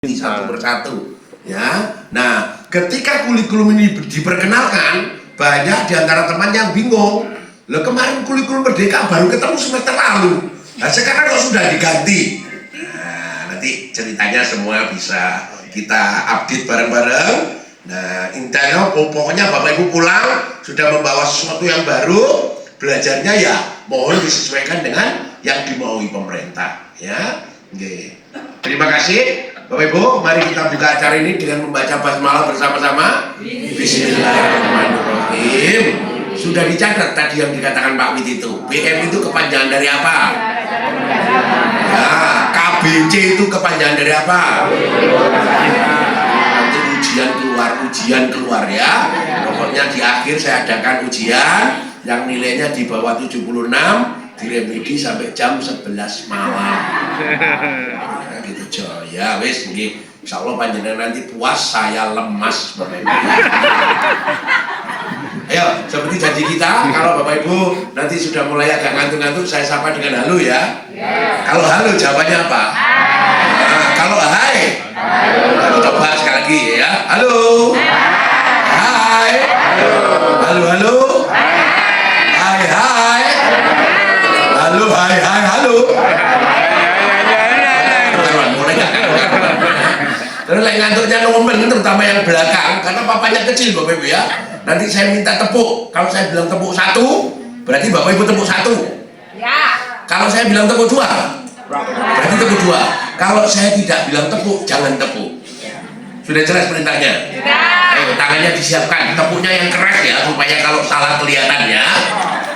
satu persatu ya. Nah, ketika kurikulum ini diperkenalkan, banyak di antara teman yang bingung. Loh, kemarin kurikulum merdeka baru ketemu semester lalu. Nah, sekarang kok sudah diganti. Nah, nanti ceritanya semua bisa kita update bareng-bareng. Nah, intinya pokoknya Bapak Ibu pulang sudah membawa sesuatu yang baru, belajarnya ya mohon disesuaikan dengan yang dimaui pemerintah ya. Oke. Terima kasih Bapak Ibu, mari kita buka acara ini dengan membaca basmalah bersama-sama. Bismillahirrahmanirrahim. Sudah dicatat tadi yang dikatakan Pak Wid itu. BM itu kepanjangan dari apa? Ya, KBC itu kepanjangan dari apa? Nanti ujian keluar ya. Pokoknya di akhir saya adakan ujian yang nilainya di bawah 76, diremedi sampai jam 11 malam. Nah, gitu Jo. Ya wis nggih. Insyaallah panjenengan nanti puas, saya lemas Bapak Ibu. Ayo, seperti janji kita, kalau Bapak Ibu nanti sudah mulai agak ngantuk-ngantuk, saya sapa dengan halo ya. Kalau halo jawabannya apa? Nah, kalau hai, coba sekali lagi ya. Halo. Hai. Halo, halo. Hai, hai. Halo, hai, hai, halo. Terus lagi ngantuknya nomen, terutama yang belakang, karena papanya kecil Bapak Ibu ya. Nanti saya minta tepuk. Kalau saya bilang tepuk 1, berarti Bapak Ibu tepuk 1. Ya. Kalau saya bilang tepuk 2, berarti tepuk 2. Kalau saya tidak bilang tepuk, jangan tepuk. Sudah jelas perintahnya? Sudah. Ayo tangannya disiapkan, tepuknya yang keras ya, supaya kalau salah kelihatan ya.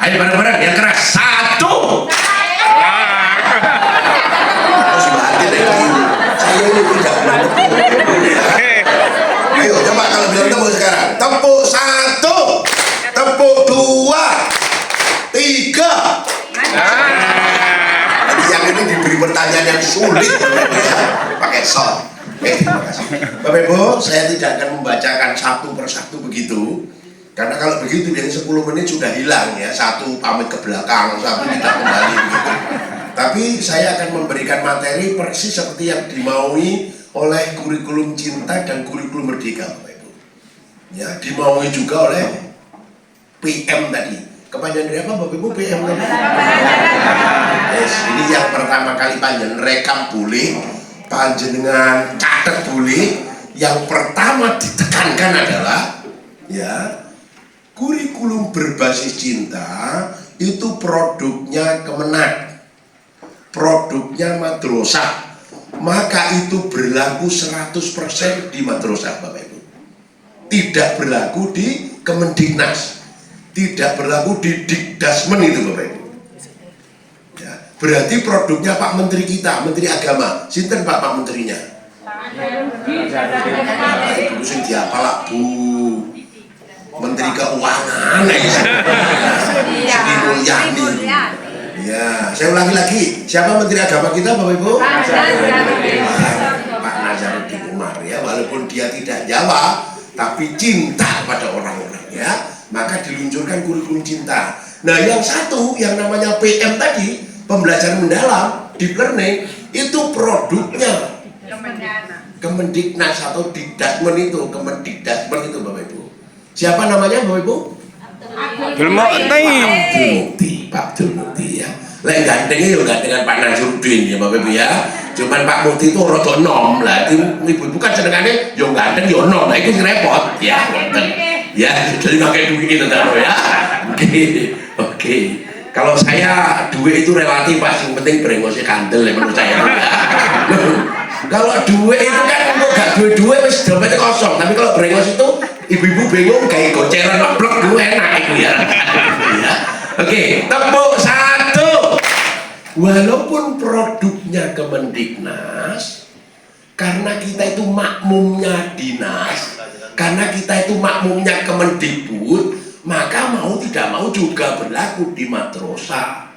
Ayo bareng-bareng yang keras. 1. Terus berarti saya ini tidak bilang tepuk. Ayo coba kalau bilang tepuk sekarang. Tepuk 1, tepuk 2, 3. Nanti yang ini diberi pertanyaan yang sulit ya. Pakai sol. Terima kasih. Bapak Ibu, saya tidak akan membacakan satu persatu begitu. Karena kalau begitu dari 10 menit sudah hilang ya. Satu pamit ke belakang, satu tidak kembali begitu. Tapi saya akan memberikan materi persis seperti yang dimaui oleh kurikulum cinta dan kurikulum merdeka Bapak Ibu. Ya, dimaui juga oleh PM tadi. Kepanjangan dari apa Bapak Ibu PM tadi? Yes, ini yang pertama kali panjenengan rekam boleh, panjenengan catat boleh. Yang pertama ditekankan adalah ya, kurikulum berbasis cinta itu produknya Kemenak, produknya madrasah. Maka itu berlaku 100% di madrasah Bapak Ibu. Tidak berlaku di Kemendiknas, tidak berlaku di Dikdasmen itu Bapak Ibu ya, berarti produknya Pak Menteri kita, Menteri Agama. Sinten Pak Menterinya? Ibu sing diapalak Bu Menteri Keuangan Sri Mulyani. Ya, saya ulangi lagi. Siapa Menteri Agama kita Bapak Ibu? Pak Nazarudin Umar ya. Walaupun dia tidak jawab, tapi cinta pada orang-orang ya. Maka diluncurkan kurikulum cinta. Nah, yang satu yang namanya PM tadi, pembelajaran mendalam, deep learning, itu produknya Kemendiknas atau Dikdasmen itu, Kemendikdasmen itu Bapak Ibu. Siapa namanya Bapak Ibu? Abdul Mukti, Pak Abdul Mukti ya. Lek gantengnya juga dengan Pak Nazarudin ya Bapak Ibu ya. Cuman Pak Mukti itu rada nom lah. Ibu-ibu kan senengane yo ganteng yo nom. Nah, itu repot ya. Ya, jadi pakai duit itu kan ya. Oke. Kalau saya duit itu relatif Pak, yang penting brengosnya kandel ya menurut saya. Kalau duit itu kan kok gak duit wis dompetnya kosong. Tapi kalau brengos itu ibu-ibu bingung kayak goceran plek dulu enak itu ya. Ya. Oke, tepuk 1. Walaupun produknya Kemendiknas, karena kita itu makmumnya dinas, karena kita itu makmumnya Kemendikbud, maka mau tidak mau juga berlaku di madrasah.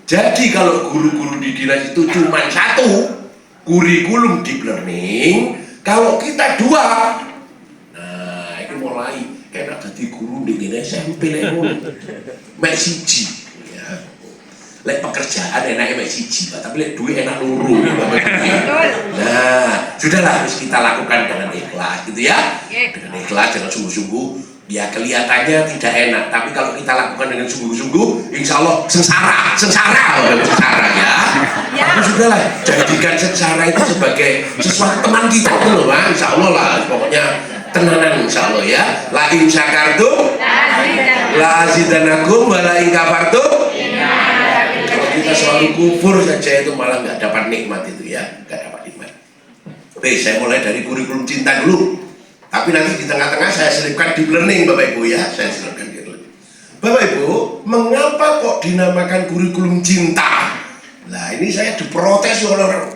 Jadi kalau guru-guru di dinas itu cuma 1 kurikulum deep learning, kalau kita 2, nah ini mulai enak jadi guru di SMP mek siji ya. Lek pekerjaan enaknya mek siji, tapi lek duit enak loro. Nah, Sudahlah, harus kita lakukan dengan ikhlas gitu ya. Dengan ikhlas, jangan sungguh-sungguh. Ya kelihatannya tidak enak, tapi kalau kita lakukan dengan sungguh-sungguh, insya Allah sengsara ya. Tapi sudahlah, jadikan sengsara itu sebagai sesuatu teman kita dulu, Pak. Insya Allah lah, pokoknya tenanan insya Allah ya. La in syakartum la azidanakum wa la in kafartum. Kalau kita selalu kufur saja itu malah nggak dapat nikmat itu ya, nggak dapat nikmat. Oke, saya mulai dari kurikulum cinta dulu. Tapi nanti di tengah-tengah saya selipkan deep learning Bapak Ibu ya, saya selipkan deep learning. Bapak Ibu, mengapa kok dinamakan kurikulum cinta? Nah ini saya diprotes oleh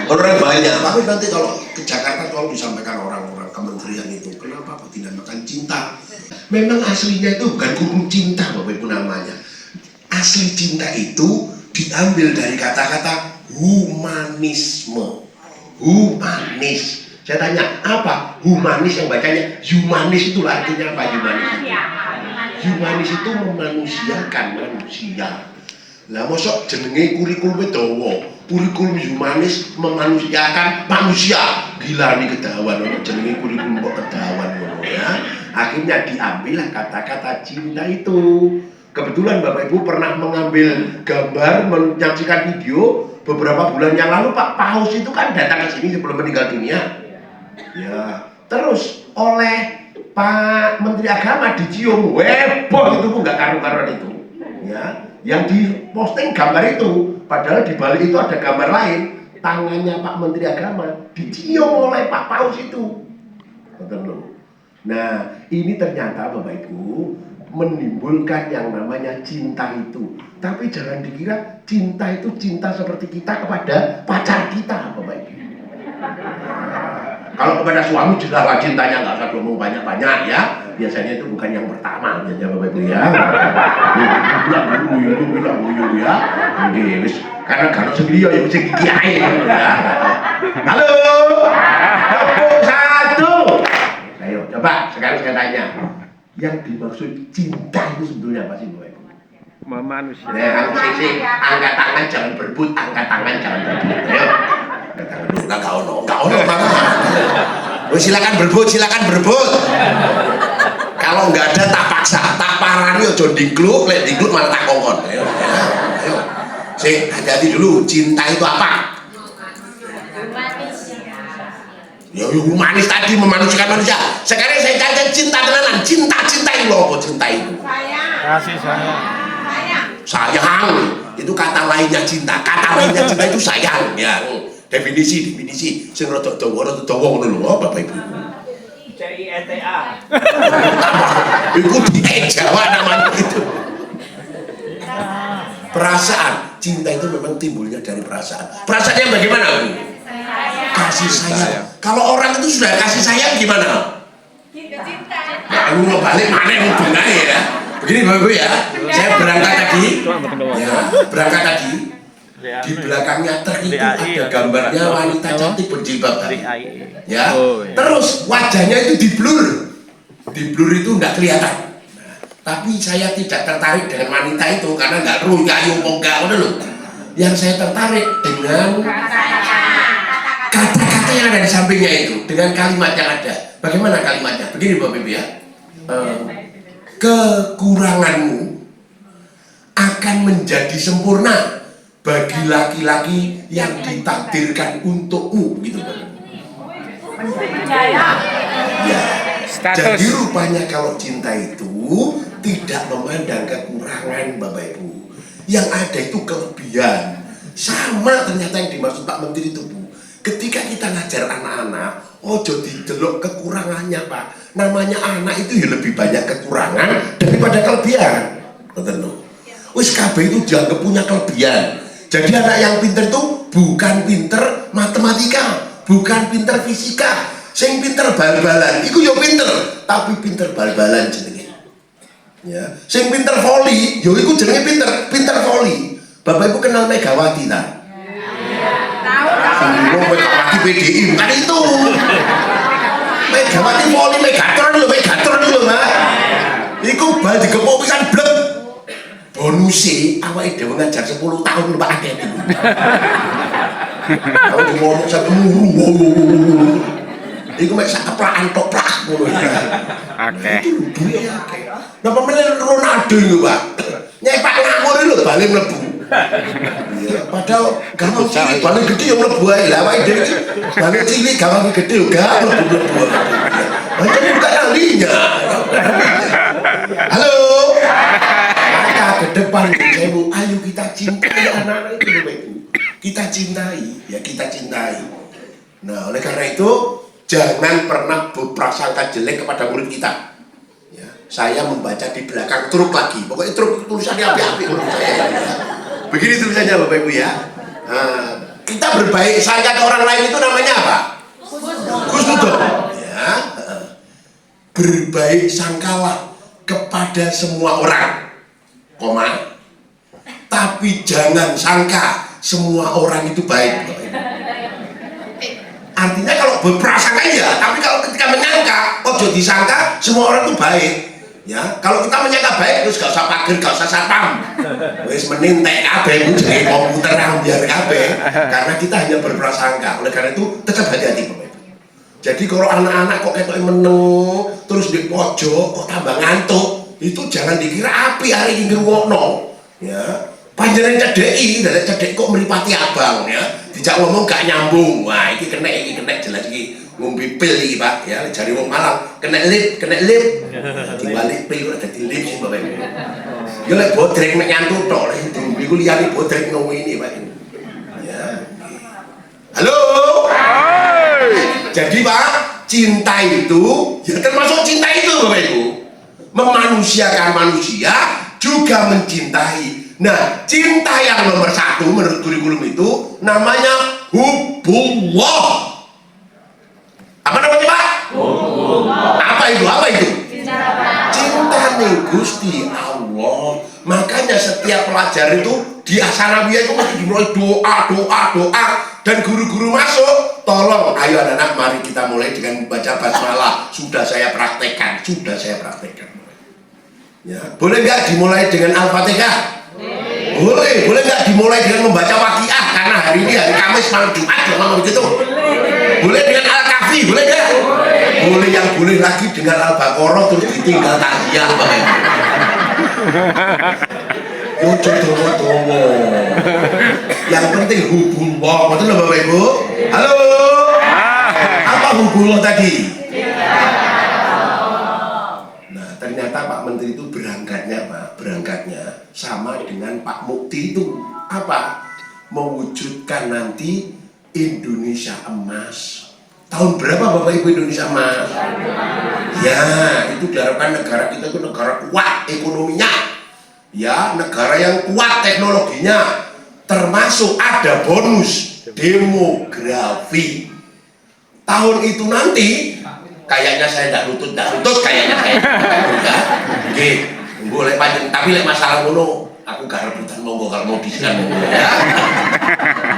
orang banyak. Tapi nanti kalau ke Jakarta tolong disampaikan orang-orang kementerian itu, kenapa kok dinamakan cinta? Memang aslinya itu bukan kurikulum cinta Bapak Ibu namanya. Asli cinta itu diambil dari kata-kata humanisme. Humanis. Saya tanya, apa humanis yang bacanya? Humanis itu artinya apa humanis itu? Humanis itu memanusiakan manusia. Lah mosok jenenge kurikulum dawa. Kurikulum humanis memanusiakan manusia. Gila nih kedawan ono jenenge kurikulum kok kedawan ngono ya. Akhirnya diambillah kata-kata cinta itu. Kebetulan Bapak Ibu pernah mengambil gambar, menyaksikan video beberapa bulan yang lalu Pak Paus itu kan datang ke sini sebelum meninggal dunia. Ya, terus oleh Pak Menteri Agama dicium, heboh itu pun nggak karu-karuan itu. Ya, yang diposting gambar itu, padahal di balik itu ada gambar lain, tangannya Pak Menteri Agama dicium oleh Pak Paus itu. Betul. Nah, ini ternyata Bapak Ibu menimbulkan yang namanya cinta itu. Tapi jangan dikira cinta itu cinta seperti kita kepada pacar kita, Bapak Ibu. Kalau kepada suami jelaslah cintanya, nggak usah ngomong banyak-banyak ya. Biasanya itu bukan yang pertama, biasanya Bapak Ibu ya. Bilang ya. Karena kalau sendiri ya bisa gigi air ya. Halo. Satu. Ayo coba sekarang saya tanya. Yang dimaksud cinta itu sebetulnya apa sih Bapak Ibu? Manusia. Nah, angkat tangan jangan berebut, angkat tangan jangan berebut. Ayo. Angkat tangan dulu, enggak ono mana. Oh, silakan berebut. Kalau nggak ada tak paksa, tak parani ojo digluk, lek digluk malah tak kongkon. Ayo. Sing hati-hati dulu, cinta itu apa? Ya humanis tadi memanusiakan manusia. Sekarang saya tanya cinta tenanan, cinta itu loh, cinta itu. Kasih sayang. Sayang itu kata lainnya cinta. Kata lainnya cinta itu sayang. Ya definisi. Sing rada dawa ngono lho, Bapak Ibu. CIETA. Iku di Jawa namanya itu. Perasaan, cinta itu memang timbulnya dari perasaan. Perasaan yang bagaimana, Bu? Kasih sayang. Kalau orang itu sudah kasih sayang gimana? Cinta. Ya, lu mau balik mana hubungannya ya? Begini Bapak Ibu ya, saya berangkat tadi. Di belakangnya truk itu ada gambarnya wanita cantik berjilbab. Ya. Terus wajahnya itu diblur. Diblur itu enggak kelihatan. Tapi saya tidak tertarik dengan wanita itu karena enggak ruyayu enggak udah loh. Yang saya tertarik dengan kata-kata yang ada di sampingnya itu, dengan kalimat yang ada. Bagaimana kalimatnya? Begini Bapak Ibu ya. Kekuranganmu akan menjadi sempurna bagi laki-laki yang ditakdirkan untukmu, gitu Bapak. Ya. Jadi rupanya kalau cinta itu tidak memandang kekurangan Bapak Ibu. Yang ada itu kelebihan. Sama ternyata yang dimaksud Pak Menteri itu Bu. Ketika kita ngajar anak-anak, ojo didelok kekurangannya Pak. Namanya anak itu ya lebih banyak kekurangan daripada kelebihan. Betul. Wis kabeh itu dianggap punya kelebihan. Jadi anak yang pinter itu bukan pinter matematika, bukan pinter fisika. Sing pinter bal-balan, iku yo pinter, tapi pinter bal-balan jenenge. Ya, sing pinter voli, yo iku jenenge pinter voli. Bapak Ibu kenal Megawati ta? Tahu. Megawati PDI bukan itu. Megawati voli Megatron lho, Pak. Iku bal digepuk pisan blek. Bonuse awake dhewe ngajar 10 tahun Pak akeh. Kalau ngomong sampai muru. Iku mek sak keplakan tok plak ngono. Oke. Duwe akeh. Napa meneh Ronaldo lho, Pak. Nyepak ngawur lho bali mlebu. Iya, padahal gampang cilik bali gede yo mlebu ae. Lah awake dhewe iki bali cilik gampang gede yo gak mlebu. Macam bukan ahlinya. Halo. Maka ke depan Ibu, ayo kita cintai anak-anak itu, Bapak Ibu. Kita cintai, ya kita cintai. Nah, oleh karena itu jangan pernah berprasangka jelek kepada murid kita. Ya, saya membaca di belakang truk lagi. Pokoknya truk tulisannya api-api menurut saya. Ya. Begini tulisannya Bapak Ibu ya. Nah, kita berbaik sangka ke orang lain itu namanya apa? Husnudon. Ya. Berbaik sangkalah kepada semua orang, koma. Tapi jangan sangka semua orang itu baik. Artinya kalau berprasangka ya, tapi kalau ketika menyangka, ojo disangka semua orang itu baik. Ya, kalau kita menyangka baik terus gak usah pager, gak usah satpam. Wis mending TKB jadi komputer yang biar KB, karena kita hanya berprasangka. Oleh karena itu tetap hati-hati Bapak Ibu. Jadi kalau anak-anak kok ketok meneng terus di pojok kok tambah ngantuk, itu jangan dikira api hari ini ngrungokno. Ya. Panjenengan cedeki, dari cedek kok meripati abang ya. Dijak ngomong gak nyambung. Wah, ini kena jelas iki ngombe pil iki, Pak. Ya, jari wong Malang, kena lip. Dibalik pil udah di lip sih, Bapak Ibu. Ya lek bodrek mek nyantut tok, lek iku liyane bodrek ngono ini, Pak. Ya. Halo. Jadi, Pak, cinta itu ya termasuk cinta itu, Bapak Ibu. Memanusiakan manusia juga mencintai. Nah, cinta yang nomor satu menurut kurikulum itu namanya hubullah. Apa namanya, Pak? Hubullah. Apa itu? Cinta nih Gusti Allah. Makanya setiap pelajar itu di Asanawiyah itu masih dimulai doa dan guru-guru masuk. Tolong, ayo anak-anak, mari kita mulai dengan membaca basmalah. Sudah saya praktekkan. Ya, boleh nggak dimulai dengan Al-Fatihah? Boleh nggak dimulai dengan membaca waqiah karena hari ini hari Kamis malam Jumat ya ngomong begitu. Boleh dengan Al-Kahfi, boleh nggak? Boleh, yang boleh lagi dengan Al-Baqarah terus ditinggal takziah, Bapak. Yo coba. Yang penting hubullah, betul loh Bapak Ibu. Halo. Apa hubullah tadi? Ternyata Pak Menteri itu berangkatnya sama dengan Pak Mukti itu apa? Mewujudkan nanti Indonesia emas. Tahun berapa Bapak Ibu Indonesia emas? Ya, itu diharapkan negara kita itu negara kuat ekonominya. Ya, negara yang kuat teknologinya. Termasuk ada bonus demografi. Tahun itu nanti kayaknya saya tidak lutut kayaknya saya enggak. Oke, boleh panjang, tapi lek masalah ngono aku gak rebutan, monggo kalau mau disikan monggo ya.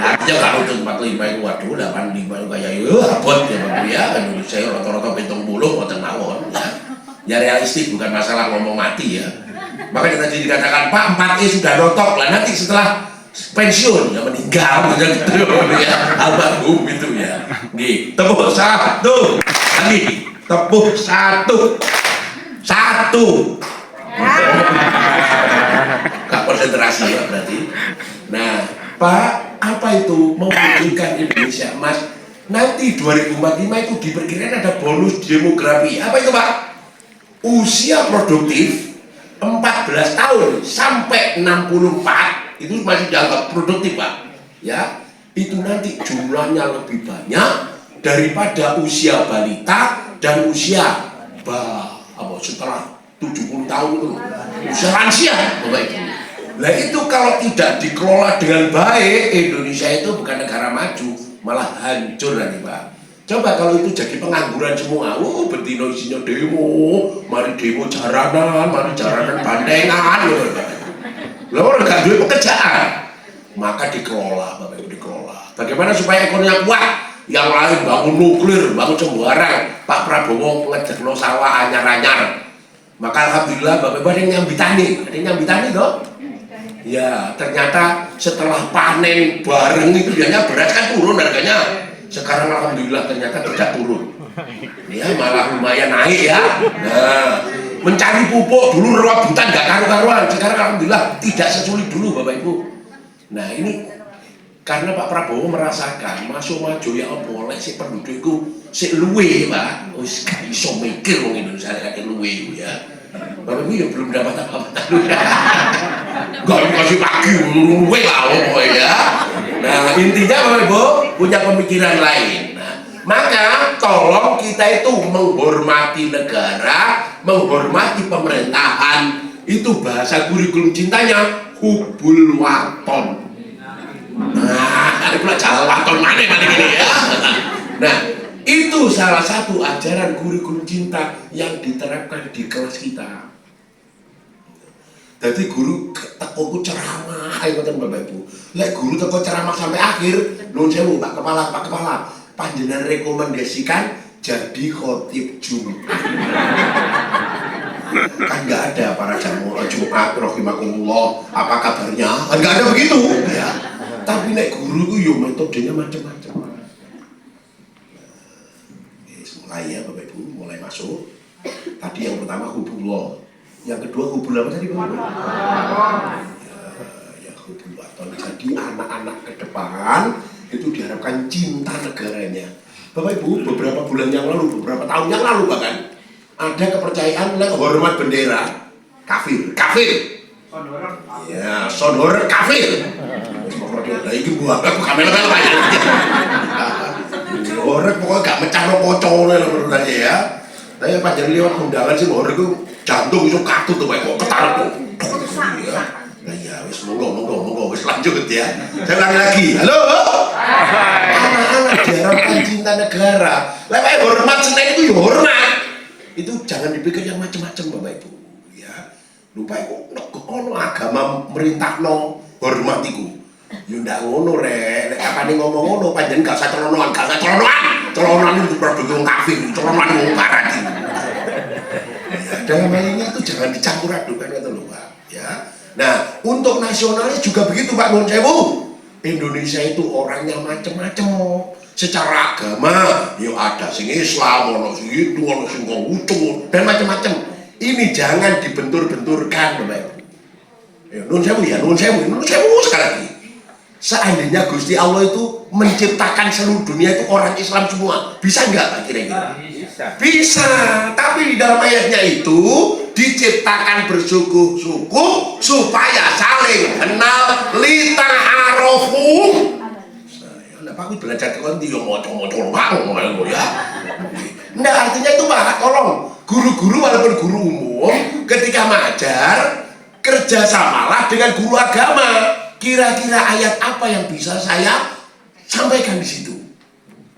Artinya gak lutut 45 itu waduh 85 itu kayak abot ya Bapak ya. Indonesia rata-rata 70 mboten mawon ya. Ya realistis, bukan masalah ngomong mati ya. Makanya tadi dikatakan Pak 4E sudah rotok lah, nanti setelah pensiun ya meninggal gitu ya, almarhum itu ya. Nggih, tepuk satu. Lagi, tepuk satu. Gak konsentrasi ya berarti. Nah, Pak, apa itu mewujudkan Indonesia emas? Nanti 2045 itu diperkirakan ada bonus demografi. Apa itu, Pak? Usia produktif 14 tahun sampai 64 itu masih dianggap produktif, Pak. Ya, itu nanti jumlahnya lebih banyak daripada usia balita dan usia setelah 70 tahun itu usia lansia, Bapak Ibu. Nah itu kalau tidak dikelola dengan baik, Indonesia itu bukan negara maju, malah hancur nanti, Pak. Coba kalau itu jadi pengangguran semua, betino isinya demo, mari demo jaranan bandengan, lah orang gak duwe pekerjaan. Maka dikelola, Bapak Ibu, dikelola. Bagaimana supaya ekonominya kuat? Yang lain bangun nuklir, bangun sembarang. Pak Prabowo ngejekno sawah anyar-anyar. Maka alhamdulillah Bapak Ibu ada yang nyambi tani toh? Ya, ternyata setelah panen bareng itu biasanya beras kan turun harganya. Sekarang alhamdulillah ternyata tidak turun. Ya, malah lumayan naik ya. Nah, mencari pupuk dulu rebutan nggak karu-karuan. Sekarang alhamdulillah tidak sesulit dulu Bapak Ibu. Nah, ini karena Pak Prabowo merasakan masuk maju ya apa oleh si pendudukku si luwe Pak. Wis gak iso mikir wong Indonesia kakek luwe ya. Bapak Ibu ya belum dapat apa-apa. Gak dikasih pagi luwe lah ya. Nah, intinya Bapak Ibu punya pemikiran lain. Nah, maka tolong kita itu menghormati negara, menghormati pemerintahan. Itu bahasa kurikulum cintanya hubul waton. Nah, ini pula jalan waton mana gini ya. Nah, itu salah satu ajaran kurikulum cinta yang diterapkan di kelas kita. Jadi guru tekoku ceramah, ayo Bapak Ibu. Lek guru teko ceramah sampai akhir, nuwun sewu Pak Kepala, panjenengan rekomendasikan jadi khotib Jumat. Kan nggak ada para jamaah Jumat, rahimakumullah, apa kabarnya? Kan nggak ada begitu, ya. Tapi nek guru itu yo metodenya macam-macam. Mulai ya Bapak Ibu, mulai masuk. Tadi yang pertama hubullah. Yang kedua hubul apa tadi Bapak? Ya hubul waton. Jadi anak-anak ke depan itu diharapkan cinta negaranya. Bapak Ibu, beberapa bulan yang lalu, beberapa tahun yang lalu bahkan ada kepercayaan hormat bendera kafir. Ya, sonor kafir. Lah iki buah aku kamera banyak. Orang pokoknya gak mecah no kocok menurut saya ya. Tapi panjang lewat undangan sih orang itu jantung itu katut tuh kok ketar tuh. Iya. Nah ya wis monggo wis lanjut ya. Saya ulangi lagi. Halo. Anak-anak diharapkan cinta negara. Lah hormat seneng itu ya hormat. Itu jangan dipikir yang macam-macam Bapak Ibu. Ya. Lupa iku ono agama merintahno hormatiku. Yo ndak ngono rek, nek kapane ngomong ngono panjenengan gak usah celonoan. Celonoan itu produk wong kafir, celonoan wong barat. Ya, dalam hal ini itu jangan dicampur adukan gitu loh Pak. Ya. Nah, untuk nasionalis juga begitu Pak Nuwun sewu. Indonesia itu orangnya macam-macam. Secara agama, yo ada sing Islam, ono sing Hindu, ono sing Konghucu, dan macam-macam. Ini jangan dibentur-benturkan Bapak Ibu. Ya, nuwun sewu sekali lagi. Seandainya Gusti Allah itu menciptakan seluruh dunia itu orang Islam semua, bisa nggak Pak kira-kira? Bisa, tapi di dalam ayatnya itu diciptakan bersuku-suku supaya saling kenal lita'arofu. Nah, Pak belajar tekan dia ngocok-ngocok ya. Nah, artinya itu Pak, tolong guru-guru walaupun guru umum ketika mengajar kerjasamalah dengan guru agama. Kira-kira ayat apa yang bisa saya sampaikan di situ?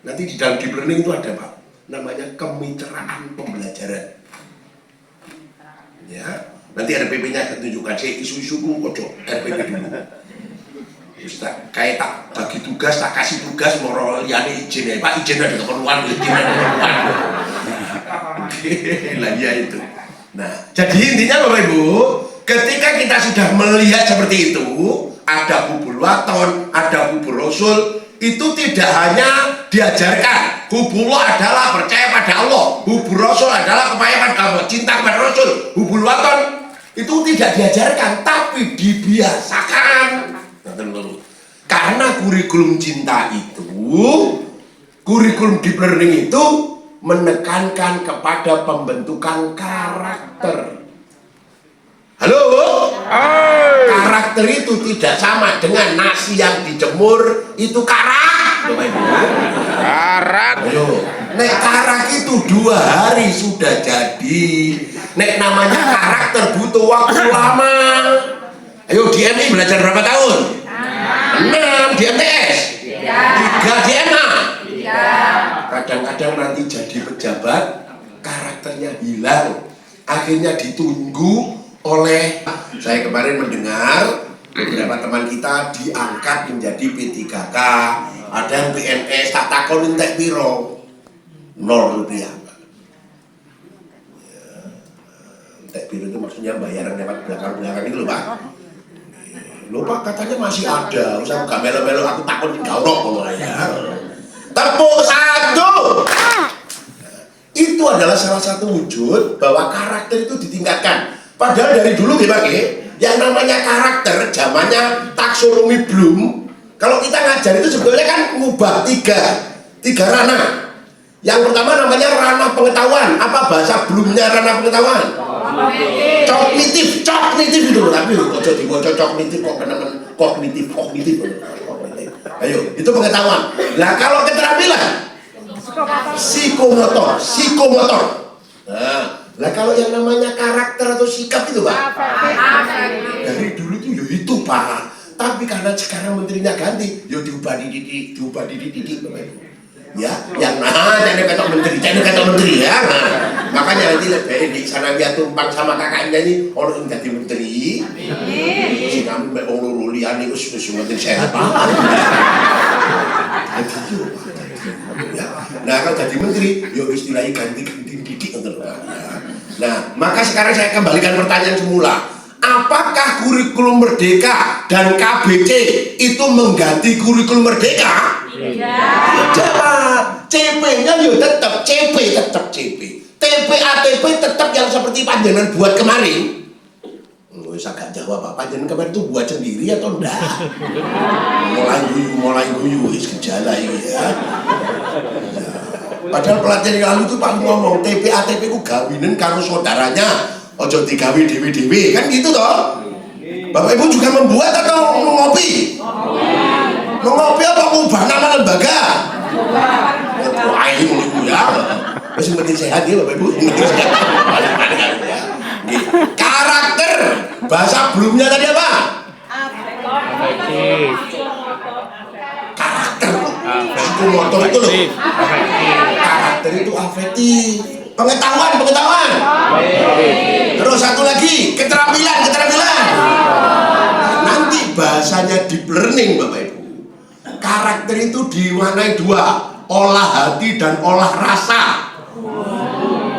Nanti di dalam deep learning itu ada Pak, namanya kemitraan pembelajaran. Ya, nanti RPP-nya akan tunjukkan. Saya isu-isu kocok RPP dulu. Ustaz, kayak tak bagi tugas, tak kasih tugas, moral liane izin ya Pak, izin ada keperluan, lah ya itu. Nah, jadi intinya Bapak Ibu, ketika kita sudah melihat seperti itu, ada hubul waton, ada hubul rasul, itu tidak hanya diajarkan. Hubullah adalah percaya pada Allah, hubul rasul adalah kepercayaan pada Allah, cinta kepada Rasul. Hubul waton itu tidak diajarkan, tapi dibiasakan. Karena kurikulum cinta itu, kurikulum deep learning itu menekankan kepada pembentukan karakter. Halo? Karakter itu tidak sama dengan nasi yang dijemur itu karak. Ayo. Nek karak itu 2 hari sudah jadi. Nek namanya karakter butuh waktu lama. Ayo di MI belajar berapa tahun? 6 di MTS. 3 di MA. Kadang-kadang nanti jadi pejabat karakternya hilang. Akhirnya ditunggu oleh, saya kemarin mendengar beberapa teman kita diangkat menjadi P3K, ada yang PNS, tak takonin tek piro, 0 rupiah. Tek piro itu maksudnya bayaran lewat belakang-belakang itu loh Pak. Loh Pak, katanya masih ada. Usah gak melo-melo aku takut digaulok ya. Tepuk satu. Itu adalah salah satu wujud bahwa karakter itu ditingkatkan. Padahal dari dulu ya Pak, yang namanya karakter zamannya taksonomi Bloom. Kalau kita ngajar itu sebetulnya kan ngubah tiga ranah. Yang pertama namanya ranah pengetahuan. Apa bahasa Bloomnya ranah pengetahuan? Kognitif itu loh. Tapi kok jadi bocor kognitif kok kognitif. Ayo, itu pengetahuan. Nah kalau keterampilan psikomotor. Nah kalau yang namanya karakter atau sikap itu Pak, dari dulu tuh ya itu Pak. Tapi karena sekarang menterinya ganti, ya diubah dididik Bapak Ibu. Ya, yang jangan kata menteri ya. Makanya nanti lebih di sana dia tumpang sama kakaknya ini orang yang jadi menteri. Si kami mbak orang lulian itu sudah menteri sehat Pak. Nah kalau jadi menteri, ya istilahnya ganti didik. Nah, maka sekarang saya kembalikan pertanyaan semula. Apakah kurikulum Merdeka dan KBC itu mengganti kurikulum Merdeka? Tidak. CP-nya ya tetap CP. TP-ATP tetap yang seperti panjenengan buat kemarin. Saya gak jawab apa panjenengan kemarin itu buat sendiri atau enggak? Mulai guyu gejala ini ya. Padahal pelatihan yang lalu itu Pak ngomong TP-ATP ku gawinin karo saudaranya. Ojo digawe dewe-dewe kan gitu toh. Bapak Ibu juga membuat atau ngopi? Ngopi apa ngubah nama lembaga? Wah ini ya. Masih penting sehat ya Bapak Ibu. Karakter bahasa Bloomnya tadi apa? Karakter. Psikomotor itu loh. Karakter itu afektif. Pengetahuan. Terus satu lagi, keterampilan. Nanti bahasanya deep learning Bapak Ibu. Karakter itu diwarnai dua, olah hati dan olah rasa.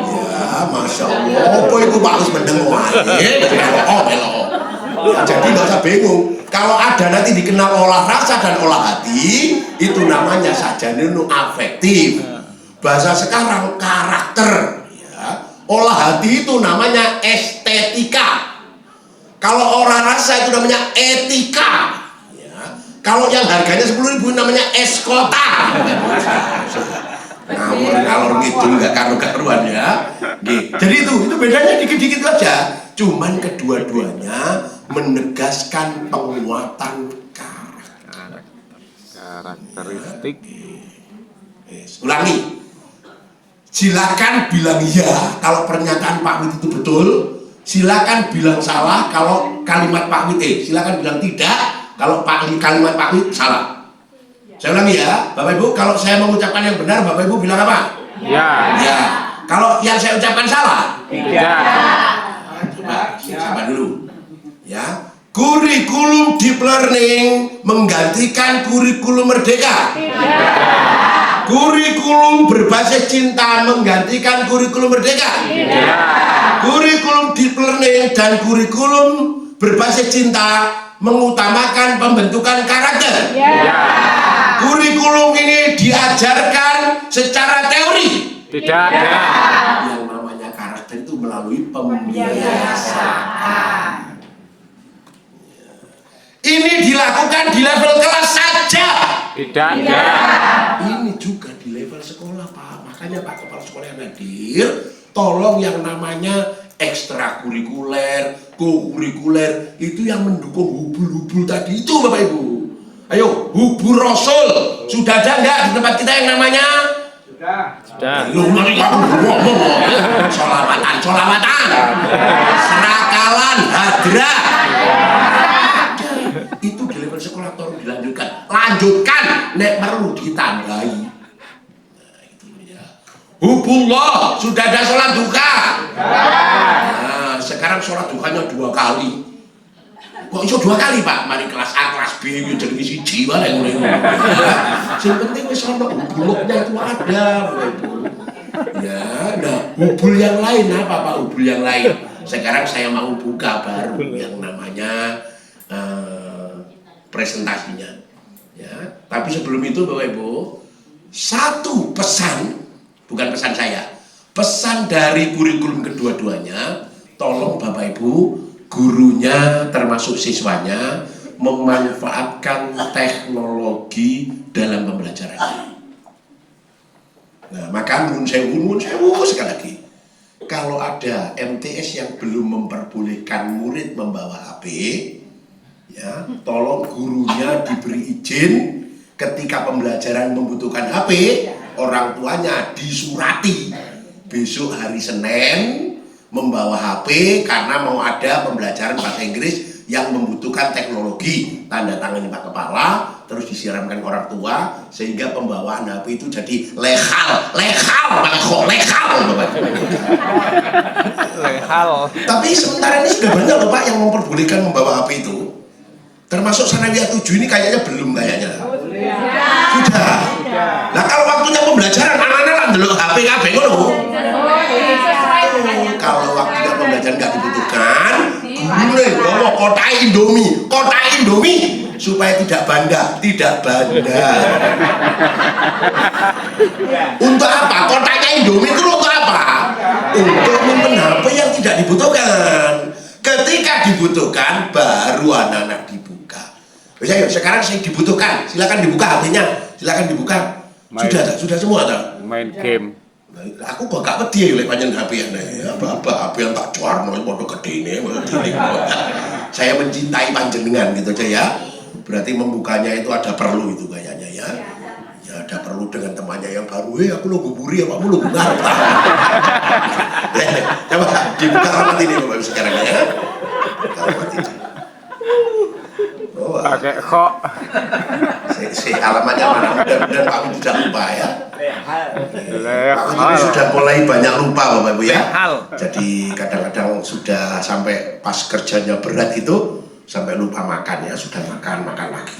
Ya, Masya Allah, apa itu Pak harus mendengar? Jadi nggak usah bingung. Kalau ada nanti dikenal olah rasa dan olah hati, itu namanya saja nunu afektif. Bahasa sekarang karakter, ya. Olah hati itu namanya estetika. Kalau olah rasa itu namanya etika. Ya. Kalau yang harganya 10.000 namanya eskota. Ngalor gitu nggak karu-karuan ya. Jadi itu bedanya dikit-dikit aja. Cuman kedua-duanya menegaskan penguatan karakteristik. Ulangi. Silakan bilang iya kalau pernyataan Pak Wid itu betul. Silakan bilang salah kalau kalimat Pak Wid. Silakan bilang tidak kalau kalimat Pak Wid salah. Saya ulangi ya, Bapak Ibu. Kalau saya mengucapkan yang benar, Bapak Ibu bilang apa? Ya. Ya. Kalau yang saya ucapkan salah? Tidak. Coba sabar dulu. Ya. Kurikulum deep learning menggantikan kurikulum Merdeka. Kurikulum berbasis cinta menggantikan kurikulum Merdeka. Kurikulum deep learning dan kurikulum berbasis cinta mengutamakan pembentukan karakter. Kurikulum ini diajarkan secara teori. Tidak. Yang namanya karakter itu melalui pembiasaan. Ini dilakukan di level kelas saja. Tidak. Ini juga di level sekolah Pak. Makanya Pak Kepala Sekolah yang hadir, tolong yang namanya ekstrakurikuler, kokurikuler itu yang mendukung hubul-hubul tadi itu Bapak Ibu. Ayo, hubul Rasul sudah ada nggak di tempat kita yang namanya? Sudah. Lu ngomong. Solawatan. Serakalan, hadra. Itu di level sekolah tolong dilanjutkan. Lanjutkan, nek perlu ditambahi. Nah, itu ya. Hubullah, sudah ada sholat duha. Nah, sekarang sholat duhanya 2 kali. Kok iso 2 kali Pak? Mari kelas A, kelas B, jadi siji wae ngono. Sing penting wis ono hubulnya itu ada, Ibu. Ya, nah, hubul yang lain apa Pak? Hubul yang lain. Sekarang saya mau buka baru yang namanya presentasinya. Ya, tapi sebelum itu Bapak Ibu, satu pesan, bukan pesan saya, pesan dari kurikulum kedua-duanya, tolong Bapak Ibu, gurunya termasuk siswanya memanfaatkan teknologi dalam pembelajaran. Nah, maka nun sewu sekali lagi. Kalau ada MTS yang belum memperbolehkan murid membawa HP, ya, tolong gurunya diberi izin ketika pembelajaran membutuhkan HP, orang tuanya disurati besok hari Senin membawa HP karena mau ada pembelajaran bahasa Inggris yang membutuhkan teknologi, tanda tangan Pak Kepala, terus disiramkan orang tua sehingga pembawaan HP itu jadi legal, Tapi sementara ini sudah banyak loh Pak yang memperbolehkan membawa HP itu. Termasuk Sanawiyah 7 ini kayaknya belum kayaknya. Sudah. Nah kalau waktunya pembelajaran anak-anak lah ndelok HP kabeh ngono. Kalau waktunya pembelajaran nggak dibutuhkan, guru bawa kotak Indomie supaya tidak banda. Untuk apa? Kotaknya Indomie itu untuk apa? Untuk menyimpan HP yang tidak dibutuhkan. Ketika dibutuhkan, baru anak-anak dibuka. Ya, sekarang saya dibutuhkan, silakan dibuka HP-nya, silakan dibuka. Sudah semua tak? Main game. Aku kok gak wedi lek panjen HP ya apa yang tak cuarno padha gedene saya mencintai panjenengan gitu aja ya. Berarti membukanya itu ada perlu itu kayaknya ya. Ya ada perlu dengan temannya yang baru. Aku lo guburi apa lu ngarep. Coba dibuka alamat ini Bapak Ibu sekarang ya. Alamat itu. Pakai kok. Alamatnya mana? Mudah-mudahan Pak Ibu tidak lupa ya. Ini sudah mulai banyak lupa Bapak Ibu ya. Jadi kadang-kadang sudah sampai pas kerjanya berat gitu sampai lupa makan ya, sudah makan lagi.